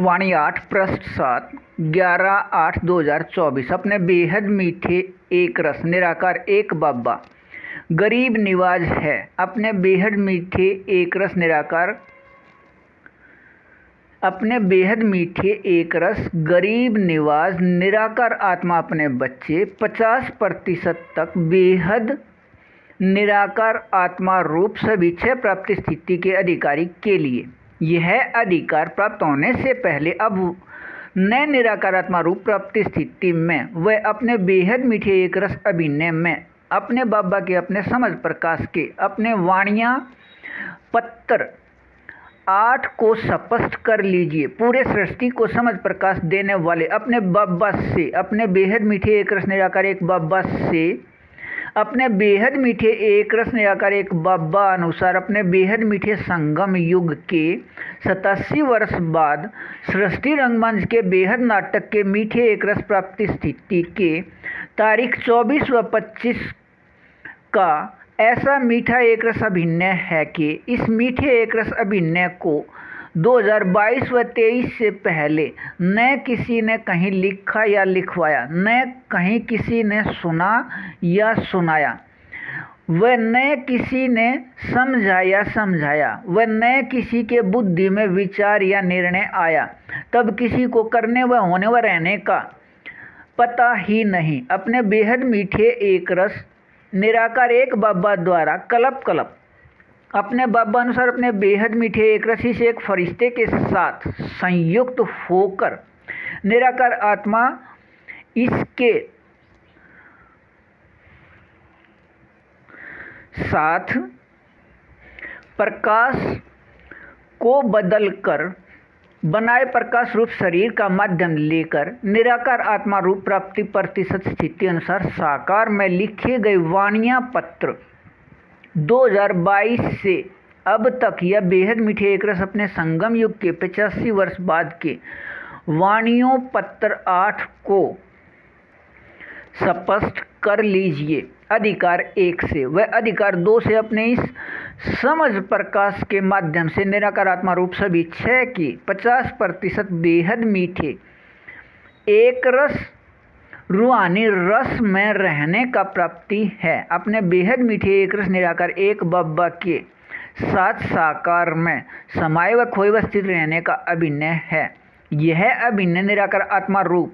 वाणी 8 पृष्ठ 7 11/8/2024। अपने बेहद मीठे एक रस निराकार एक बाबा गरीब निवाज है। अपने बेहद मीठे एक रस निराकार अपने बेहद मीठे एक रस गरीब निवाज निराकार आत्मा अपने बच्चे 50% तक बेहद निराकार आत्मा रूप सभी 6 प्राप्ति स्थिति के अधिकारी के लिए यह अधिकार प्राप्त होने से पहले अब नए निराकार आत्मा रूप प्राप्ति स्थिति में वह अपने बेहद मीठे एक रस अभिनय में अपने बाबा के अपने समझ प्रकाश के अपने वाणियाँ पत्र 8 को स्पष्ट कर लीजिए। पूरे सृष्टि को समझ प्रकाश देने वाले अपने बाबा से अपने बेहद मीठे एक रस निराकार एक बाबा से अपने बेहद मीठे एक रस निराकार एक बाबा अनुसार अपने बेहद मीठे संगम युग के 87 वर्ष बाद सृष्टि रंगमंच के बेहद नाटक के मीठे एक रस प्राप्ति स्थिति के तारीख 24 व 25 का ऐसा मीठा एक रस अभिनय है कि इस मीठे एक रस अभिनय को 2022 व 23 से पहले न किसी ने कहीं लिखा या लिखवाया, न कहीं किसी ने सुना या सुनाया, व न किसी ने समझाया व न किसी के बुद्धि में विचार या निर्णय आया। तब किसी को करने व होने व रहने का पता ही नहीं। अपने बेहद मीठे एक रस निराकार एक बाबा द्वारा कल्प अपने बाबा अनुसार अपने बेहद मीठे एक रसी से एक फरिश्ते के साथ संयुक्त होकर निराकार आत्मा इसके साथ प्रकाश को बदलकर बनाए प्रकाश रूप शरीर का माध्यम लेकर निराकार आत्मा रूप प्राप्ति प्रतिशत स्थिति अनुसार साकार में लिखे गए वाणियाँ पत्र 2022 से अब तक यह बेहद मीठे एक रस अपने संगम युग के 85 वर्ष बाद के वाणियों पत्र 8 को स्पष्ट कर लीजिए। अधिकार 1 से व अधिकार 2 से अपने इस समझ प्रकाश के माध्यम से निराकार आत्मा रूप सभी 6 की 50% बेहद मीठे एक रस रूहानी रस में रहने का प्राप्ति है। अपने बेहद मीठे एक रस निराकार एक बाबा के साथ साकार में समाये व खोए व स्थित रहने का अभिनय है। यह अभिनय निराकार आत्मा रूप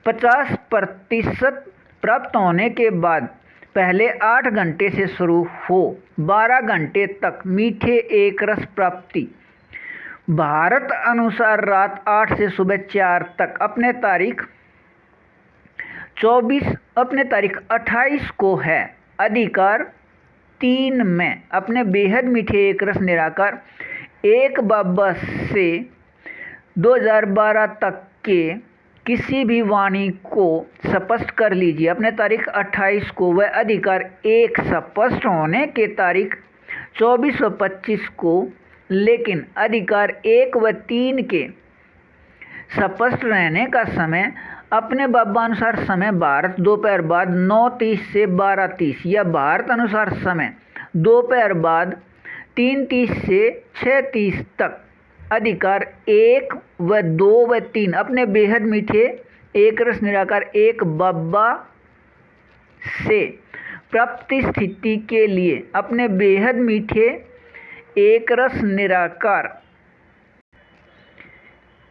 50% प्राप्त होने के बाद पहले 8 घंटे से शुरू हो 12 घंटे तक मीठे एक रस प्राप्ति भारत अनुसार रात 8 से सुबह 4 तक अपने तारीख 28 को है। अधिकार 3 में अपने बेहद मीठे एक रस निराकार एक बाबा से 2012 तक के किसी भी वाणी को स्पष्ट कर लीजिए। अपने तारीख 28 को वह अधिकार 1 स्पष्ट होने के तारीख 24 व 25 को, लेकिन अधिकार 1 व 3 के स्पष्ट रहने का समय अपने बाबा अनुसार समय भारत दोपहर बाद 9:30 से 12:30 या भारत अनुसार समय दोपहर बाद 3:30 से 6:30 तक। अधिकार 1 व 2 व 3 अपने बेहद मीठे एक रस निराकार एक बाबा से प्राप्ति स्थिति के लिए अपने बेहद मीठे एक रस निराकार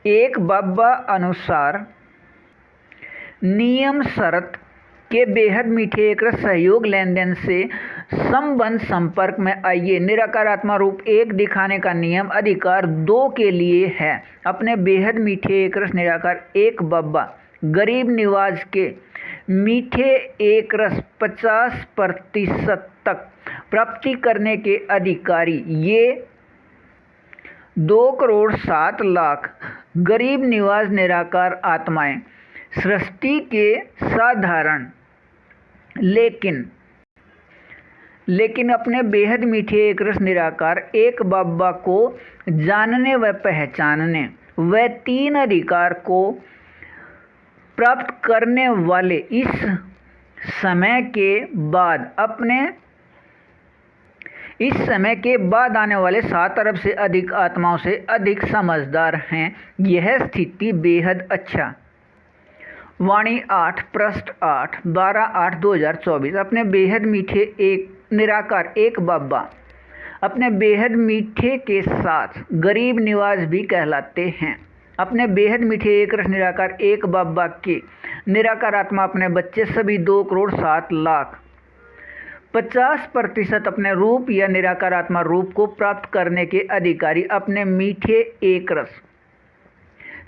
एक बाबा अनुसार नियम शर्त के बेहद मीठे एक रस सहयोग लेन देन से संबंध संपर्क में आइए। निराकार आत्मा रूप एक दिखाने का नियम अधिकार 2 के लिए है। अपने बेहद मीठे एक रस निराकार एक बाबा गरीब निवाज के मीठे एक रस 50% तक प्राप्ति करने के अधिकारी ये 2,07,00,000 गरीब निवाज निराकार आत्माएं सृष्टि के साधारण लेकिन अपने बेहद मीठे एक रस निराकार एक बाबा को जानने व पहचानने व 3 अधिकार को प्राप्त करने वाले इस समय के बाद अपने इस समय के बाद आने वाले 7 अरब से अधिक आत्माओं से अधिक समझदार हैं। यह स्थिति बेहद अच्छा। वाणी 8 पृष्ठ 8 12/8/2024। अपने बेहद मीठे एक निराकार एक बाबा अपने बेहद मीठे के साथ गरीब निवाज भी कहलाते हैं। अपने बेहद मीठे एक रस निराकार एक बाबा के निराकार आत्मा अपने बच्चे सभी 2,07,50% अपने रूप या निराकार आत्मा रूप को प्राप्त करने के अधिकारी अपने मीठे एक रस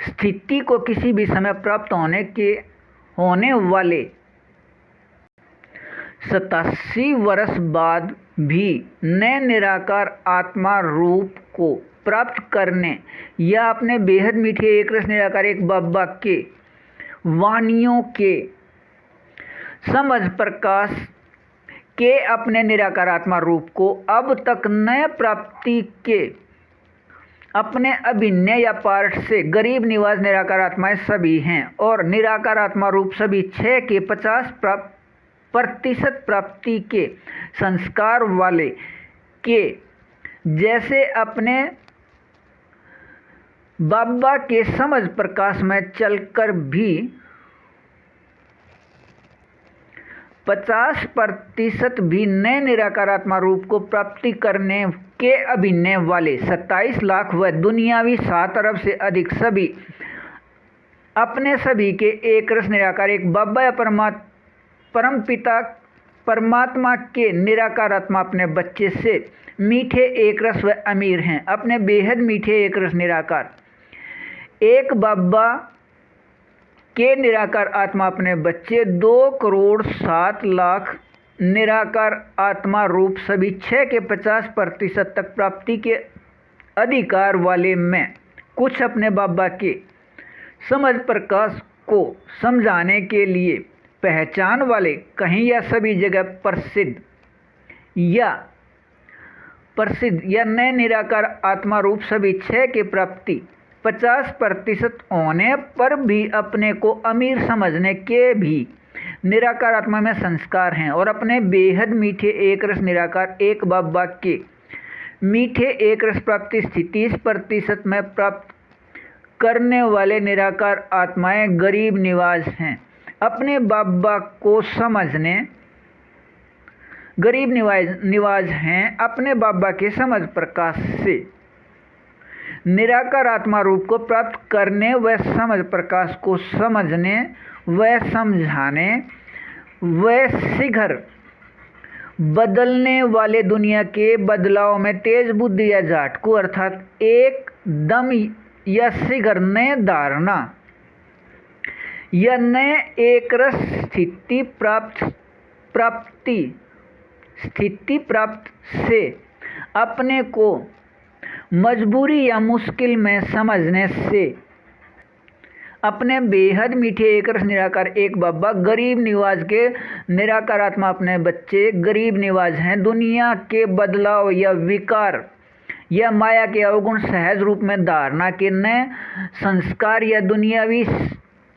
स्थिति को किसी भी समय प्राप्त होने वाले 87 वर्ष बाद भी नए निराकार आत्मा रूप को प्राप्त करने या अपने बेहद मीठे एक रस निराकार एक बाबा के वाणियों के समझ प्रकाश के अपने निराकार आत्मा रूप को अब तक नए प्राप्ति के अपने अभिन्न या पार्ट से गरीब निवास निराकार आत्माएं सभी हैं और निराकार आत्मा रूप सभी 6 के 50% प्राप्ति के संस्कार वाले के जैसे अपने बाबा के समझ प्रकाश में चलकर भी 50% भी नए निराकार आत्मा रूप को प्राप्ति करने के अभिनय वाले 27 लाख व दुनियावी 7 अरब से अधिक सभी अपने सभी के एक रस निराकार एक बाबा या परम पिता परमात्मा के निराकार आत्मा अपने बच्चे से मीठे एक रस व अमीर हैं। अपने बेहद मीठे एक रस निराकार एक बाबा के निराकार आत्मा अपने बच्चे 2,07,00,000 निराकार आत्मा रूप सभी 6 के 50% तक प्राप्ति के अधिकार वाले में कुछ अपने बाबा के समझ प्रकाश को समझाने के लिए पहचान वाले कहीं या सभी जगह प्रसिद्ध या नए निराकार आत्मा रूप सभी 6 के प्राप्ति 50% होने पर भी अपने को अमीर समझने के भी निराकार आत्मा में संस्कार हैं और अपने बेहद मीठे एक रस निराकार एक बाबा के मीठे एक रस प्राप्ति स्थिति 30% में प्राप्त करने वाले निराकार आत्माएं गरीब निवाज हैं। अपने बाबा को समझने गरीब निवाज हैं। अपने बाबा के समझ प्रकाश से निराकार आत्मा रूप को प्राप्त करने व समझ प्रकाश को समझने व समझाने व शीघ्र बदलने वाले दुनिया के बदलाव में तेज बुद्धि या झटकू अर्थात एकदम या शीघ्र नए धारणा या नए एक रस स्थिति प्राप्त से अपने को मजबूरी या मुश्किल में समझने से अपने बेहद मीठे एक रस निराकार एक बाबा गरीब निवाज के निराकार आत्मा अपने बच्चे गरीब निवाज हैं। दुनिया के बदलाव या विकार या माया के अवगुण सहज रूप में धारणा के नए संस्कार या दुनियावी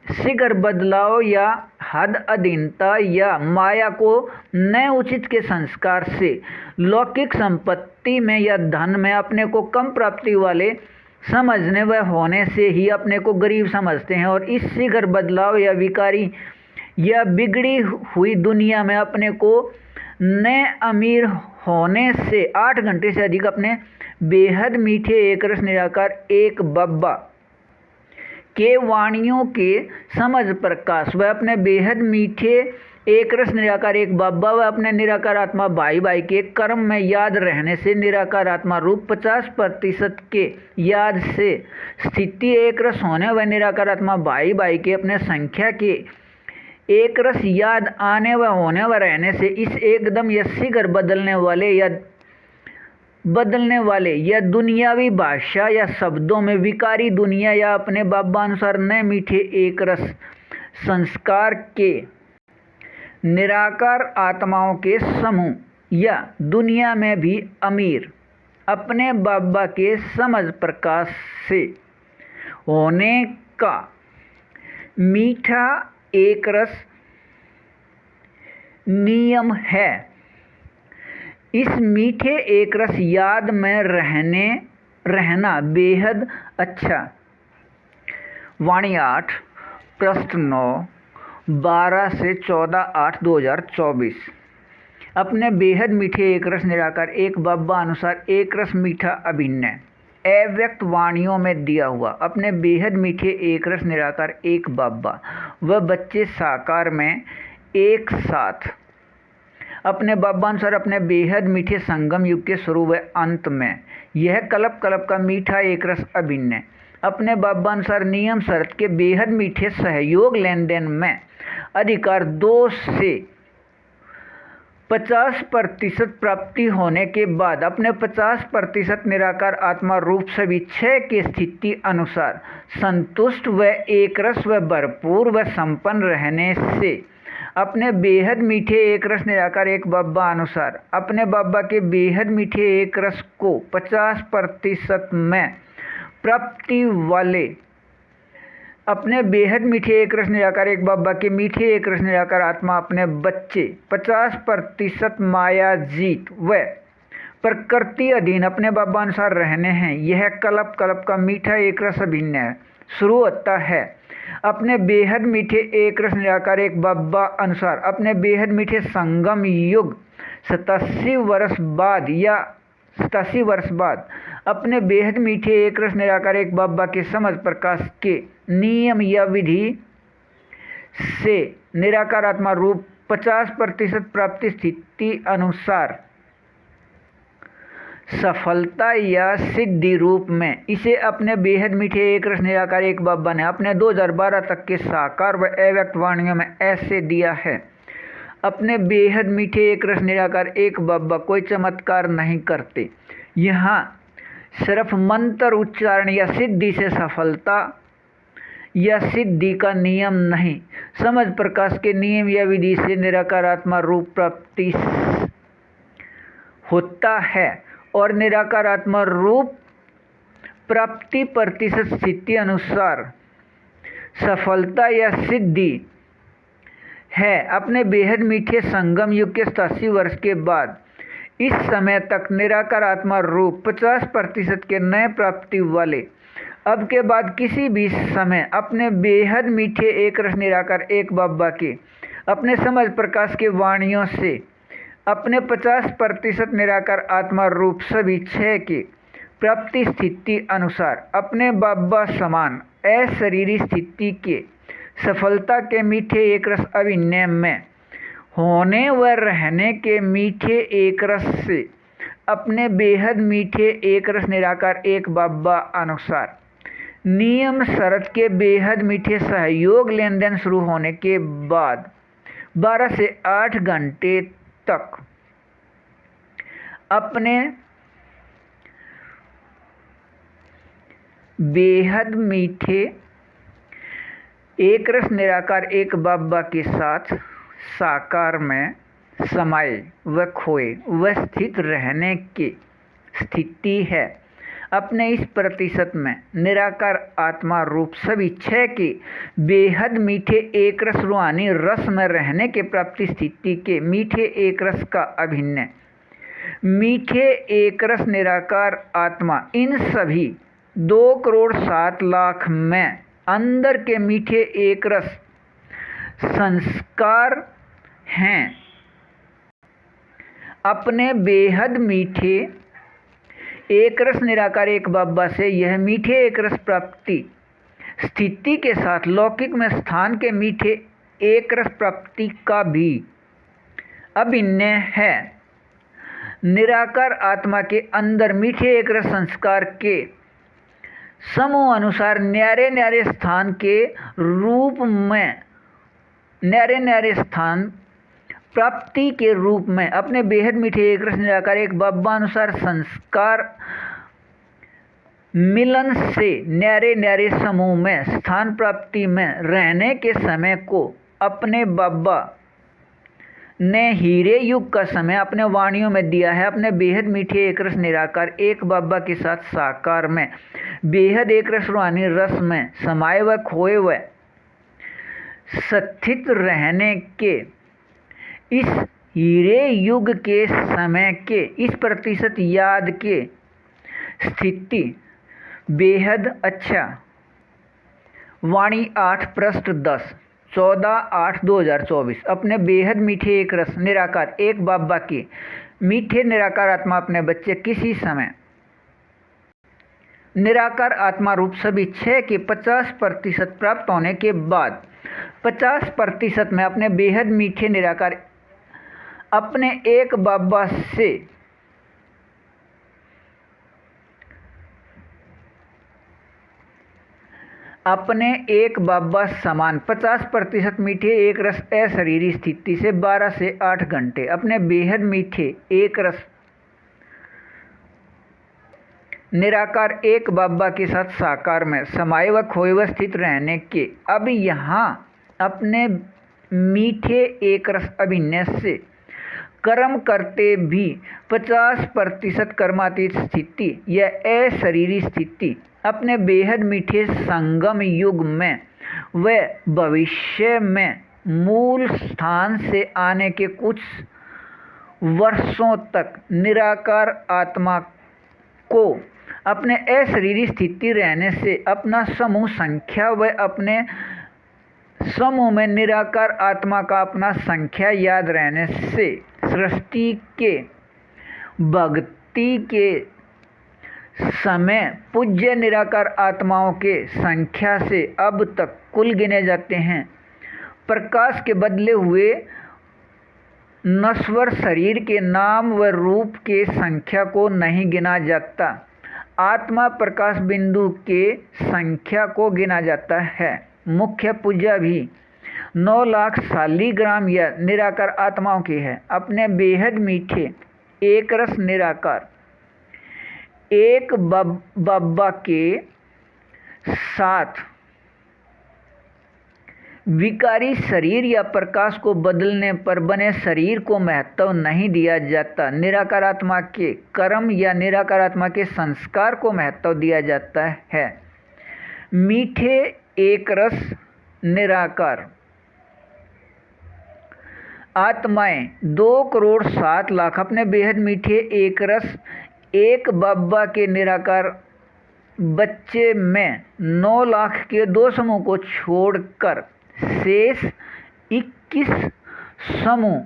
शीघ्र बदलाव या हद अधीनता या माया को नए उचित के संस्कार से लौकिक संपत्ति में या धन में अपने को कम प्राप्ति वाले समझने व होने से ही अपने को गरीब समझते हैं और इस शीघ्र बदलाव या विकारी या बिगड़ी हुई दुनिया में अपने को नए अमीर होने से 8 घंटे से अधिक अपने बेहद मीठे एक रस निराकार एक बाबा के वाणियों के समझ प्रकाश व अपने बेहद मीठे एक रस निराकार एक बाबा व अपने निराकार आत्मा भाई के कर्म में याद रहने से निराकार आत्मा रूप 50% के याद से स्थिति एक रस होने व निराकार आत्मा भाई के अपने संख्या के एक रस याद आने व होने व रहने से इस एकदम या शीघ्र बदलने वाले या दुनियावी भाषा या शब्दों में विकारी दुनिया या अपने बाबा अनुसार नए मीठे एक रस संस्कार के निराकार आत्माओं के समूह या दुनिया में भी अमीर अपने बाबा के समझ प्रकाश से होने का मीठा एक रस नियम है। इस मीठे एक रस याद में रहना बेहद अच्छा। वाणी 8 पृष्ठ 9 12 से 14/8/2024। अपने बेहद मीठे एक रस निराकार एक बब्बा अनुसार एक रस मीठा अभिन्न अव्यक्त वाणियों में दिया हुआ अपने बेहद मीठे एक रस निराकार एक बब्बा व बच्चे साकार में एक साथ अपने बब्बा अनुसार अपने बेहद मीठे संगम युग के शुरू व अंत में यह कल्प कल्प का मीठा एक रस अभिन्न अपने बब्बा अनुसार नियम शर्त के बेहद मीठे सहयोग लेन देन में अधिकार 2 से 50% प्राप्ति होने के बाद अपने 50% निराकार आत्मा रूप से विक्षय की स्थिति अनुसार संतुष्ट व एकरस व भरपूर व संपन्न रहने से अपने बेहद मीठे एक रस निराकार एक बब्बा अनुसार अपने बब्बा के बेहद मीठे एक रस को 50% में प्राप्ति वाले अपने बेहद मीठे एक रस निराकार एक बब्बा के मीठे एक रस निराकार आत्मा अपने बच्चे 50% माया जीत व प्रकृति अधीन अपने बब्बा अनुसार रहने हैं। यह कल्प कल्प का मीठा एक रस अभिन्न है। शुरू होता है अपने बेहद मीठे एक रस निराकार एक बब्बा अनुसार अपने बेहद मीठे संगम युग 87 वर्ष बाद या 87 वर्ष बाद अपने बेहद मीठे एक रस निराकार एक बब्बा के समझ प्रकाश के नियम या विधि से निराकार आत्मा रूप 50% प्राप्ति स्थिति अनुसार सफलता या सिद्धि रूप में इसे अपने बेहद मीठे एक रस निराकार एक बब्बा ने अपने 2012 तक के साकार व अव्यक्त वाणियों में ऐसे दिया है। अपने बेहद मीठे एक रस निराकार एक बब्बा कोई चमत्कार नहीं करते। यहाँ सिर्फ मंत्र उच्चारण या सिद्धि से सफलता या सिद्धि का नियम नहीं समझ प्रकाश के नियम या विधि से निराकार आत्मा रूप प्राप्ति होता है और निराकार आत्मा रूप प्राप्ति प्रतिशत स्थिति अनुसार सफलता या सिद्धि है। अपने बेहद मीठे संगम युग के 87 वर्ष के बाद इस समय तक निराकार आत्मा रूप 50% के नए प्राप्ति वाले अब के बाद किसी भी समय अपने बेहद मीठे एक रस निराकार एक बब्बा के अपने समझ प्रकाश के वाणियों से अपने 50% निराकार आत्मा रूप सभी क्षय के प्राप्ति स्थिति अनुसार अपने बब्बा समान अशरीरी स्थिति के सफलता के मीठे एक रस अभिन्न में होने व रहने के मीठे एक रस से अपने बेहद मीठे एक रस निराकार एक बब्बा अनुसार नियम शर्त के बेहद मीठे सहयोग लेन देन शुरू होने के बाद 12 से 8 घंटे तक अपने बेहद मीठे एक रस निराकार एक बब्बा के साथ साकार में समाये व खोए व स्थित रहने की स्थिति है। अपने इस प्रतिशत में निराकार आत्मा रूप सभी क्षय के बेहद मीठे एक रस रूहानी रस में रहने के प्राप्ति स्थिति के मीठे एक रस का अभिन्न मीठे एक रस निराकार आत्मा इन सभी 2,07,00,000 में अंदर के मीठे एक रस संस्कार हैं। अपने बेहद मीठे एक रस निराकार एक बब्बा से यह मीठे एक रस प्राप्ति स्थिति के साथ लौकिक में स्थान के मीठे एक रस प्राप्ति का भी अभिन्न है। निराकार आत्मा के अंदर मीठे एक रस संस्कार के समूह अनुसार न्यारे न्यारे स्थान के रूप में न्यारे न्यारे स्थान प्राप्ति के रूप में अपने बेहद मीठे एक रस निराकार एक बब्बा अनुसार संस्कार मिलन से न्यारे न्यारे समूह में स्थान प्राप्ति में रहने के समय को अपने बब्बा ने हीरे युग का समय अपने वाणियों में दिया है। अपने बेहद मीठे एक रस निराकार एक बब्बा के साथ साकार में बेहद एक रस रूहानी रस में समाये व खोए व स्थित रहने के इस हीरे युग के समय के इस प्रतिशत याद के स्थिति बेहद अच्छा। वाणी 8 पृष्ठ 10 14/8/2024। अपने बेहद मीठे एक रस निराकार एक बाबा के मीठे निराकार आत्मा अपने बच्चे किसी समय निराकार आत्मा रूप सभी 6 के 50% प्राप्त होने के बाद 50% में अपने बेहद मीठे निराकार अपने एक बाबा से अपने एक बाबा समान 50% मीठे एक रस अशरीरी स्थिति से 12 से 8 घंटे अपने बेहद मीठे एक रस निराकार एक बाबा के साथ साकार में समाये व खोए व स्थित रहने के अब यहाँ अपने मीठे एक रस अभिनय से कर्म करते भी 50% कर्मातीत स्थिति या अशरीरी स्थिति अपने बेहद मीठे संगम युग में व भविष्य में मूल स्थान से आने के कुछ वर्षों तक निराकार आत्मा को अपने अशरीरी स्थिति रहने से अपना समूह संख्या व अपने समूह में निराकार आत्मा का अपना संख्या याद रहने से सृष्टि के भक्ति के समय पूज्य निराकार आत्माओं के संख्या से अब तक कुल गिने जाते हैं। प्रकाश के बदले हुए नश्वर शरीर के नाम व रूप के संख्या को नहीं गिना जाता। आत्मा प्रकाश बिंदु के संख्या को गिना जाता है। मुख्य पूजा भी 9 लाख शालिग्राम या निराकार आत्माओं की है। अपने बेहद मीठे एक रस निराकार एक बाबा के साथ विकारी शरीर या प्रकाश को बदलने पर बने शरीर को महत्व नहीं दिया जाता। निराकार आत्मा के कर्म या निराकार आत्मा के संस्कार को महत्व दिया जाता है। मीठे एक रस निराकार आत्माएं 2,07,00,000 अपने बेहद मीठे एक रस एक बाबा के निराकार बच्चे में 9 लाख के 2 समूह को छोड़कर शेष 21 समूह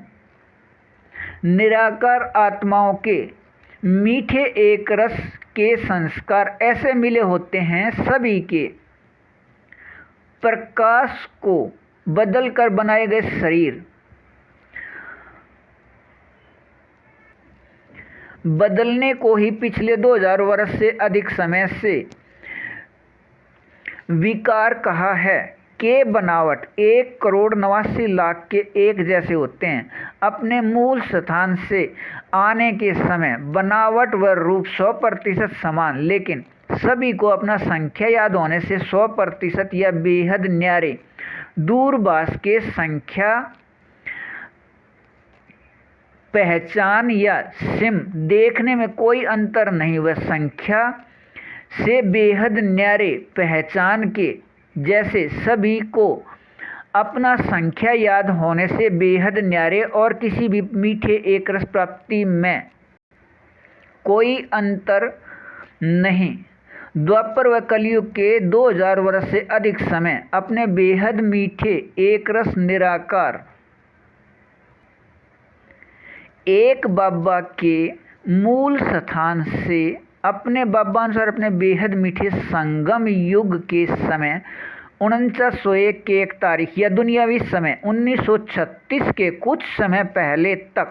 निराकार आत्माओं के मीठे एक रस के संस्कार ऐसे मिले होते हैं। सभी के प्रकाश को बदलकर बनाए गए शरीर बदलने को ही पिछले 2000 वर्ष से अधिक समय से विकार कहा है। के बनावट 1,89,00,000 के एक जैसे होते हैं। अपने मूल स्थान से आने के समय बनावट व रूप 100% समान, लेकिन सभी को अपना संख्या याद होने से 100% या बेहद न्यारे दूरभाष के संख्या पहचान या सिम देखने में कोई अंतर नहीं। वह संख्या से बेहद न्यारे पहचान के जैसे सभी को अपना संख्या याद होने से बेहद न्यारे और किसी भी मीठे एक रस प्राप्ति में कोई अंतर नहीं। द्वापर व कलयुग के 2000 वर्ष से अधिक समय अपने बेहद मीठे एक रस निराकार एक बाबा के मूल स्थान से अपने बाबानुसार अपने बेहद मीठे संगम युग के समय 4901 के 1 तारीख या दुनियावी समय 1936 के कुछ समय पहले तक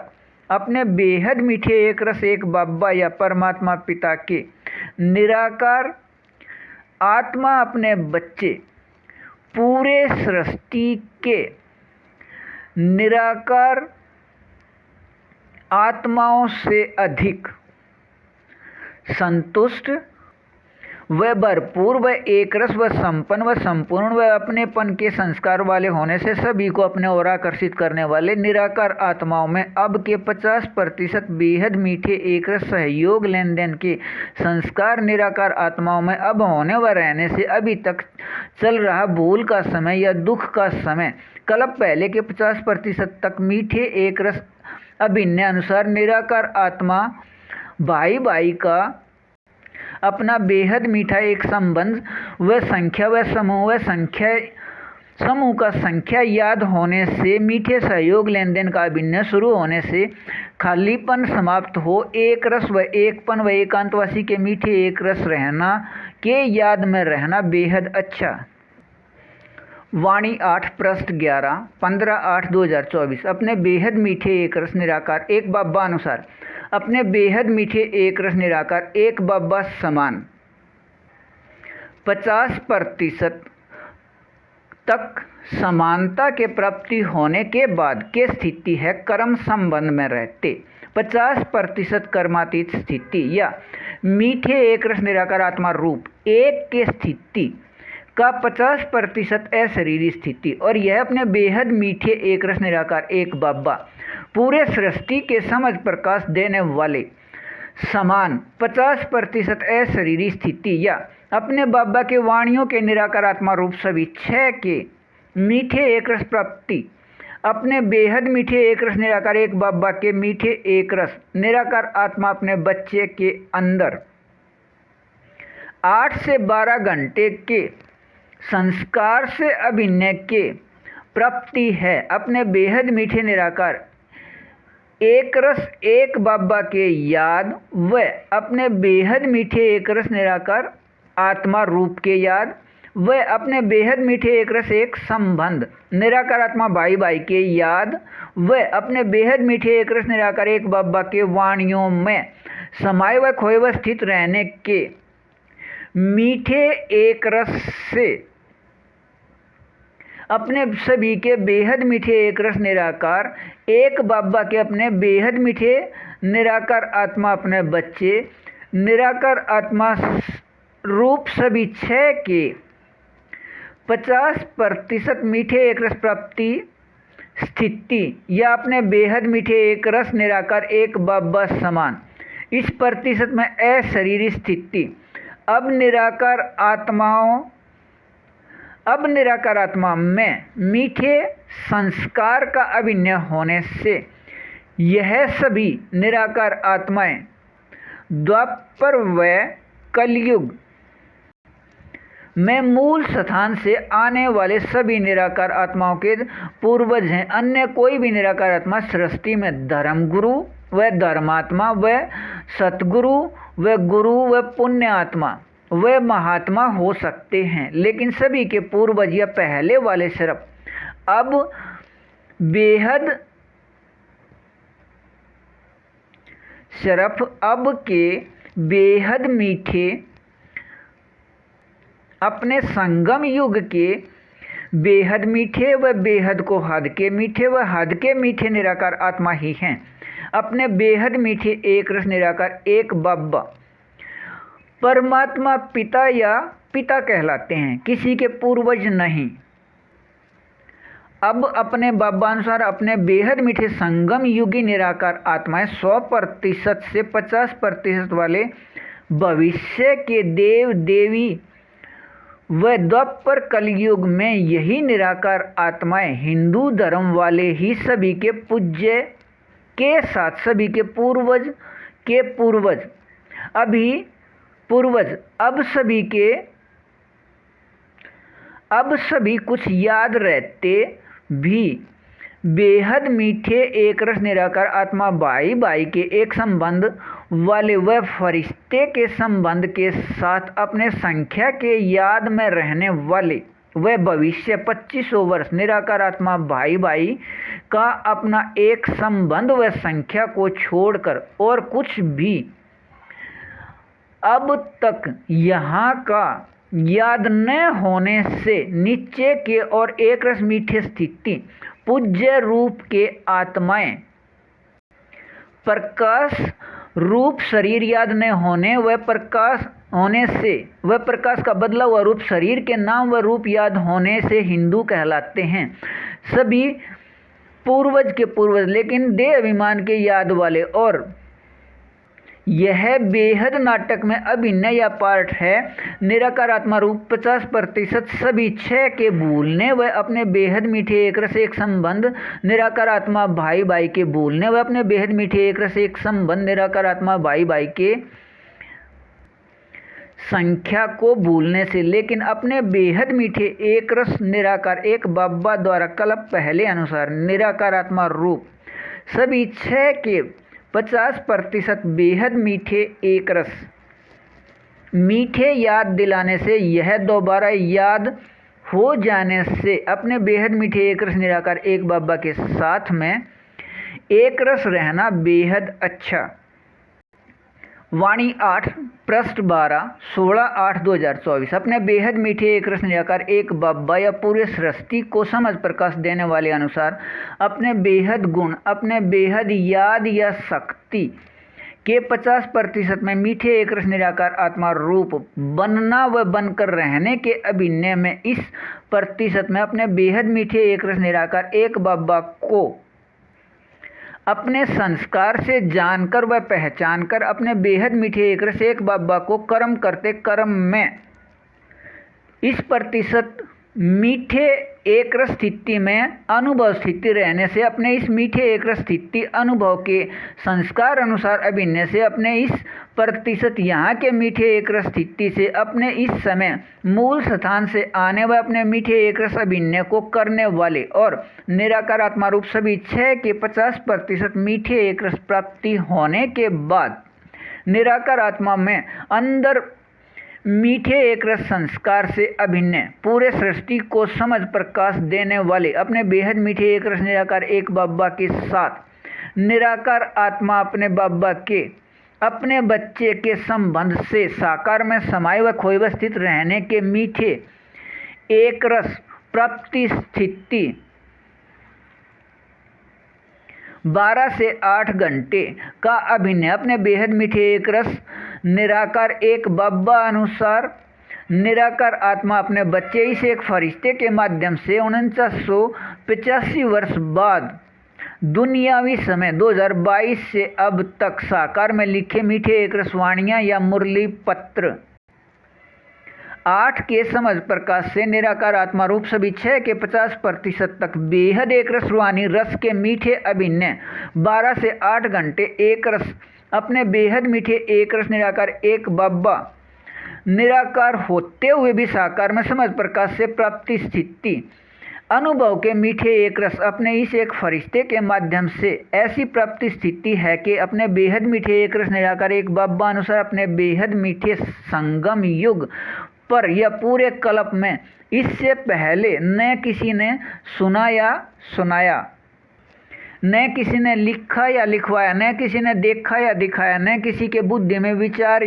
अपने बेहद मीठे एक रस एक बाबा या परमात्मा पिता के निराकार आत्मा अपने बच्चे पूरे सृष्टि के निराकार आत्माओं से अधिक संतुष्ट व भरपूर व एक रस व संपन्न व संपूर्ण व अपनेपन के संस्कार वाले होने से सभी को अपने ओर आकर्षित करने वाले निराकार आत्माओं में अब के 50% बेहद मीठे एक रस सहयोग लेन देन के संस्कार निराकार आत्माओं में अब होने व रहने से अभी तक चल रहा भूल का समय या दुख का समय कल्प पहले के 50% तक मीठे एक रस अभिन्न अनुसार निराकार आत्मा भाई भाई का अपना बेहद मीठा एक संबंध व संख्या व समूह का संख्या याद होने से, मीठे सहयोग लेन देन का अभिन्न शुरू होने से खालीपन समाप्त हो, एक रस व एकपन व एकांतवासी के मीठे एक रस रहना के याद में रहना बेहद अच्छा। वाणी 8 पृष्ठ 11 15/8/2024। अपने बेहद मीठे एक रस निराकार एक बाबा अनुसार अपने बेहद मीठे एक रस निराकार एक बाबा समान 50% तक समानता के प्राप्ति होने के बाद के स्थिति है कर्म संबंध में रहते। 50% कर्मातीत स्थिति या मीठे एक रस निराकार आत्मा रूप एक के स्थिति का 50% अशरीरी स्थिति, और यह अपने बेहद मीठे एक रस निराकार एक बाबा पूरे सृष्टि के समझ प्रकाश देने वाले समान 50% अशरीरी स्थिति या अपने बाबा के वाणियों के निराकार आत्मा रूप सभी 6 के मीठे एक रस प्राप्ति अपने बेहद मीठे एक रस निराकार एक बाबा के मीठे एक रस निराकार आत्मा अपने बच्चे के अंदर 8 से 12 घंटे के संस्कार से अभिनय के प्राप्ति है। अपने बेहद मीठे निराकार एक रस एक बाबा के याद व अपने बेहद मीठे एक रस निराकार आत्मा रूप के याद व अपने बेहद मीठे एक रस एक संबंध निराकार आत्मा भाई भाई के याद व अपने बेहद मीठे एक रस निराकार एक बाबा के वाणियों में समाये व खोए व स्थित रहने के मीठे एक रस से अपने सभी के बेहद मीठे एक रस निराकार एक बाबा के अपने बेहद मीठे निराकार आत्मा अपने बच्चे निराकार आत्मा रूप सभी 6 के 50% मीठे एक रस प्राप्ति स्थिति या अपने बेहद मीठे एक रस निराकार एक बाबा समान इस प्रतिशत में अशरीरी स्थिति अब निराकार आत्मा में मीठे संस्कार का अभिनय होने से यह सभी निराकार आत्माएं द्वापर व कलयुग में मूल स्थान से आने वाले सभी निराकार आत्माओं के पूर्वज हैं। अन्य कोई भी निराकार आत्मा सृष्टि में धर्मगुरु व धर्मात्मा व सतगुरु व गुरु व पुण्य आत्मा वे महात्मा हो सकते हैं, लेकिन सभी के पूर्वज या पहले वाले सिर्फ अब के बेहद मीठे अपने संगम युग के बेहद मीठे व बेहद को हद के मीठे व हद के मीठे निराकार आत्मा ही हैं। अपने बेहद मीठे एक रस निराकार एक बाबा परमात्मा पिता या पिता कहलाते हैं, किसी के पूर्वज नहीं। अब अपने बाबा अनुसार अपने बेहद मीठे संगम युगी निराकार आत्माएं 100% से 50% वाले भविष्य के देव देवी व द्वापर कलयुग में यही निराकार आत्माएं हिंदू धर्म वाले ही सभी के पूज्य के साथ सभी के पूर्वज के पूर्वज अब सभी कुछ याद रहते भी बेहद मीठे एक रस निराकार आत्मा भाई भाई के एक संबंध वाले व फरिश्ते के संबंध के साथ अपने संख्या के याद में रहने वाले व भविष्य 2500 वर्ष निराकार आत्मा भाई भाई का अपना एक संबंध व संख्या को छोड़कर और कुछ भी अब तक यहाँ का याद न होने से नीचे के और एक रस मीठे स्थिति पूज्य रूप के आत्माएं प्रकाश रूप शरीर याद न होने व प्रकाश होने से वह प्रकाश का बदला हुआ रूप शरीर के नाम व रूप याद होने से हिंदू कहलाते हैं। सभी पूर्वज के पूर्वज लेकिन देह अभिमान के याद वाले और यह बेहद नाटक में अभिनय या पार्ट है। निराकार आत्मा रूप 50% सभी क्षय के भूलने व अपने बेहद मीठे एक रस एक संबंध। निराकार आत्मा भाई भाई के भूलने व अपने बेहद मीठे एक रस एक संबंध। निराकार आत्मा भाई भाई के संख्या को भूलने से, लेकिन अपने बेहद मीठे एक रस निराकार एक बाबा द्वारा कल्प पहले अनुसार निराकार आत्मा रूप सभी क्षय के 50% बेहद मीठे एक रस मीठे याद दिलाने से, यह दोबारा याद हो जाने से अपने बेहद मीठे एक रस निराकार एक बाबा के साथ में एक रस रहना बेहद अच्छा। वाणी 8 पृष्ठ 12 16/8/2024। अपने बेहद मीठे एक रस निराकार एक बाबा या पूरे सृष्टि को समझ प्रकाश देने वाले अनुसार अपने बेहद गुण अपने बेहद याद या शक्ति के 50% में मीठे एक रस निराकार आत्मा रूप बनना व बनकर रहने के अभिनय में इस प्रतिशत में अपने बेहद मीठे एक रस निराकार एक बाबा को अपने संस्कार से जानकर व पहचानकर अपने बेहद मीठे एक रस एक बाबा को कर्म करते कर्म में इस प्रतिशत मीठे एक रस स्थिति में अनुभव स्थिति रहने से अपने इस मीठे एक रस स्थिति अनुभव के संस्कार अनुसार अभिनय से अपने इस प्रतिशत यहाँ के मीठे एक रस स्थिति से अपने इस समय मूल स्थान से आने व अपने मीठे एक रस अभिनय को करने वाले और निराकार आत्मा रूप सभी क्षय के 50% मीठे एक रस प्राप्ति होने के बाद निराकार आत्मा में अंदर मीठे एक रस संस्कार से अभिनय पूरे सृष्टि को समझ प्रकाश देने वाले अपने बेहद मीठे एक रस निराकार एक बाबा के साथ निराकार आत्मा अपने बाबा के अपने बच्चे के संबंध से साकार में समाये व खोए व स्थित रहने के मीठे एक रस प्राप्ति स्थिति 12 से 8 घंटे का अभिनय अपने बेहद मीठे एक रस निराकार एक बाबा अनुसार निराकार आत्मा अपने बच्चे इस एक फरिश्ते के माध्यम से 4985 वर्ष बाद दुनियावी समय 2022 से अब तक साकार में लिखे मीठे एक रस वाणियाँ या मुरली पत्र 8 के समझ प्रकाश से निराकार आत्मा रूप सभी क्षय के 50% तक बेहद एक रस रूहानी रस के मीठे अभिनय 12 से 8 घंटे एक रस अपने बेहद मीठे एक रस निराकार एक बाबा निराकार होते हुए भी साकार में समझ प्रकाश से प्राप्ति स्थिति अनुभव के मीठे एक रस अपने इस एक फरिश्ते के माध्यम से ऐसी प्राप्ति स्थिति है कि अपने बेहद मीठे एक रस निराकार एक बाबा अनुसार अपने बेहद मीठे संगम युग पर या पूरे कल्प में इससे पहले न किसी ने सुना या सुनाया, न किसी ने लिखा या लिखवाया, न किसी ने देखा या दिखाया, न किसी के बुद्धि में विचार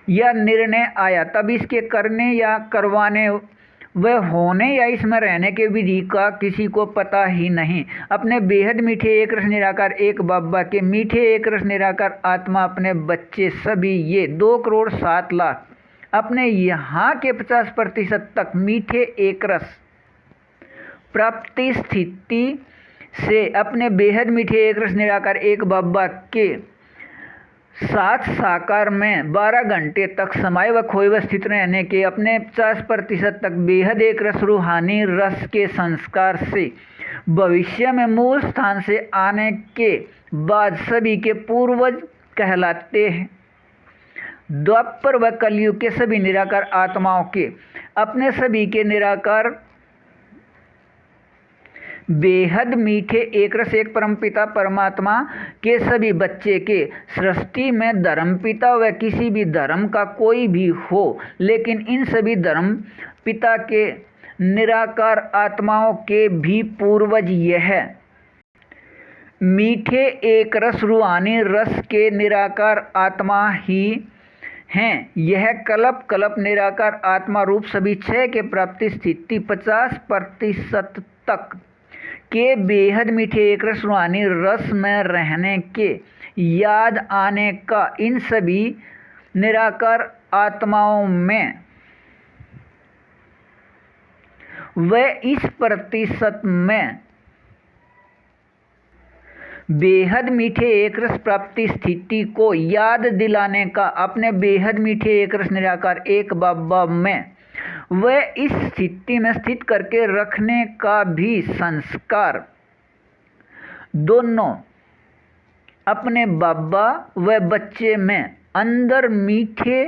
या निर्णय आया, तब इसके करने या करवाने व होने या इसमें रहने के विधि का किसी को पता ही नहीं। अपने बेहद मीठे एक रस निराकार एक बाबा के मीठे एक रस निराकार आत्मा अपने बच्चे सभी ये 2,07,00,000 अपने यहाँ के 50% तक मीठे एक रस प्राप्ति स्थिति से अपने बेहद मीठे एक रस निराकार एक बाबा के साथ साकार में 12 घंटे तक समाये व खोए व स्थित रहने के अपने 50% तक बेहद एक रस रूहानी रस के संस्कार से भविष्य में मूल स्थान से आने के बाद सभी के पूर्वज कहलाते हैं। द्वापर व कलयुग के सभी निराकार आत्माओं के अपने सभी के निराकार बेहद मीठे एक रस एक परमपिता परमात्मा के सभी बच्चे के सृष्टि में धर्मपिता व किसी भी धर्म का कोई भी हो, लेकिन इन सभी धर्म पिता के निराकार आत्माओं के भी पूर्वज यह मीठे एक रस रूहानी रस के निराकार आत्मा ही हैं। यह कल्प कल्प निराकार आत्मा रूप सभी क्षय के प्राप्ति स्थिति 50% तक के बेहद मीठे एक रस रूहानी रस में रहने के याद आने का इन सभी निराकार आत्माओं में व इस प्रतिशत में बेहद मीठे एक रस प्राप्ति स्थिति को याद दिलाने का, अपने बेहद मीठे एक रस निराकार एक बाबा में वह इस स्थिति में स्थित करके रखने का भी संस्कार दोनों अपने बाबा व बच्चे में अंदर मीठे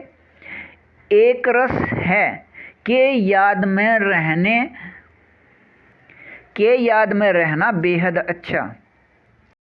एक रस है के याद में रहना बेहद अच्छा।